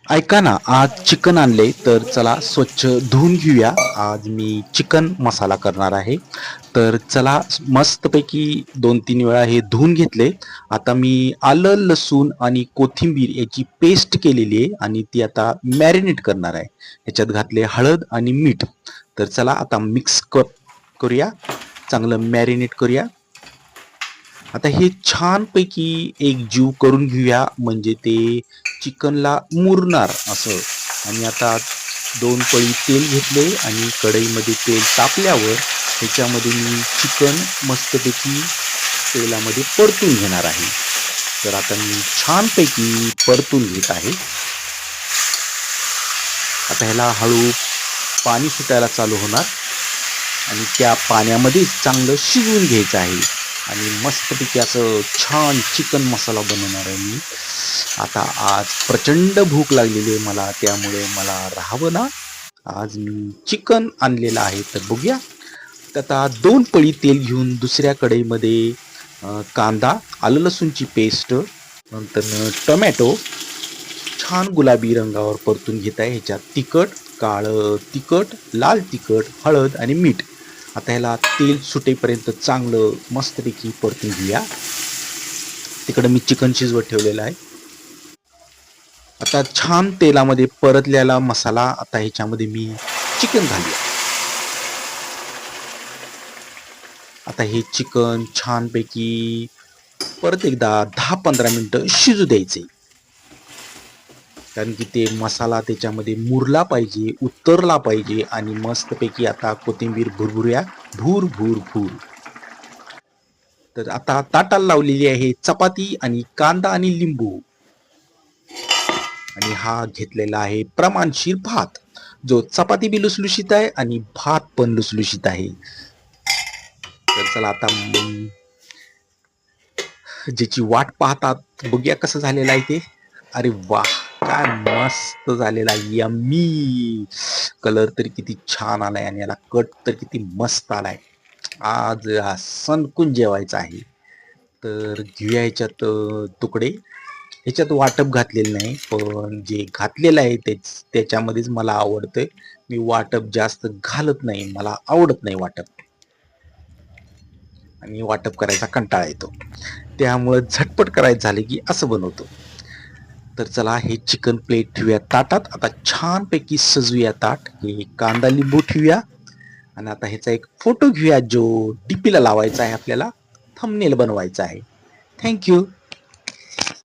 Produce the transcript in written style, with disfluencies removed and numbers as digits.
ऐका ना, आज चिकन आणले तर चला स्वच्छ धुवून घेऊया. आज मी चिकन मसाला करणार आहे. तर चला मस्तपैकी 2-3 वेळा हे धुवून घेतले. आता मी आलं, लसूण आणि कोथिंबीर याची पेस्ट केलेली आहे आणि ती आता मॅरिनेट करणार आहे. ह्याच्यात घातले हळद आणि मीठ. तर चला आता मिक्स करूया. चांगलं मॅरिनेट करूया. आता हे छानपैकी एक जीव करून घेऊया म्हणजे ते चिकनला मुरणार असं. आणि आता 2 पळी तेल घेतले आणि कढईमध्ये तेल तापल्यावर ह्याच्यामध्ये मी चिकन मस्तपैकी तेलामध्ये परतून घेणार आहे. तर आता मी छानपैकी परतून घेत आहे. आता ह्याला हळू पाणी सुटायला चालू होणार आणि त्या पाण्यामध्ये चांगलं शिजवून घ्यायचं आहे आणि मस्तपैकी असं छान चिकन मसाला बनवणार आहे मी. आता आज प्रचंड भूक लागलेली आहे मला, त्यामुळे मला राहावं ना. आज मी चिकन आणलेलं आहे. तर बघूया. तर आता 2 पळी तेल घेऊन दुसऱ्या कढईमध्ये कांदा, आलं लसूणची पेस्ट, नंतर टोमॅटो छान गुलाबी रंगावर परतून घेत आहे. ह्याच्यात तिखट, काळं तिखट, लाल तिखट, हळद आणि मीठ. आता ह्याला तेल सुटेपर्यंत चांगलं मस्तपैकी परतून घेऊया. तिकडं मी चिकन शिजवत ठेवलेलं आहे. आता छान तेलामध्ये परतलेला मसाला आता ह्याच्यामध्ये मी चिकन घालूया. आता हे चिकन छानपैकी परत एकदा 10-15 मिनिटं शिजू द्यायचे. कारण की ते मसाला त्याच्यामध्ये मुरला पाहिजे, उतरला पाहिजे आणि मस्तपैकी आता कोथिंबीर भुरभुऱ्या भूर भूर भूर. तर आता ताटाला लावलेली आहे चपाती आणि कांदा आणि लिंबू आणि हा घेतलेला आहे प्रमाणशीर भात, जो चपाती बी लुसलुशीत आहे आणि भात पण लुसलुशीत आहे. तर चला आता ज्याची वाट पाहतात बघूया कसं झालेलं आहे ते. अरे वाह! काय मस्त झालेला आहे. यम्मी! कलर तर किती छान आलाय आणि याला कट तर किती मस्त आलाय. आज हा सणकून जेवायचा आहे. तर घेऊया ह्याच्यात तुकडे. ह्याच्यात वाटप घातलेलं नाही, पण जे घातलेलं आहे त्याच्यामध्येच मला आवडतंय. मी वाटप जास्त घालत नाही. मला आवडत नाही वाटप आणि वाटप करायचा कंटाळा येतो. त्यामुळं झटपट करायचं झाले की असं बनवतो. तर चला हे चिकन प्लेट ठेवूया ताटात. आता छानपैकी सजवूया ताट. हे कांदा लिंबू ठेवूया आणि आता ह्याचा एक फोटो घेऊया जो डीपीला लावायचा आहे आपल्याला. थंबनेल बनवायचा आहे. Thank you.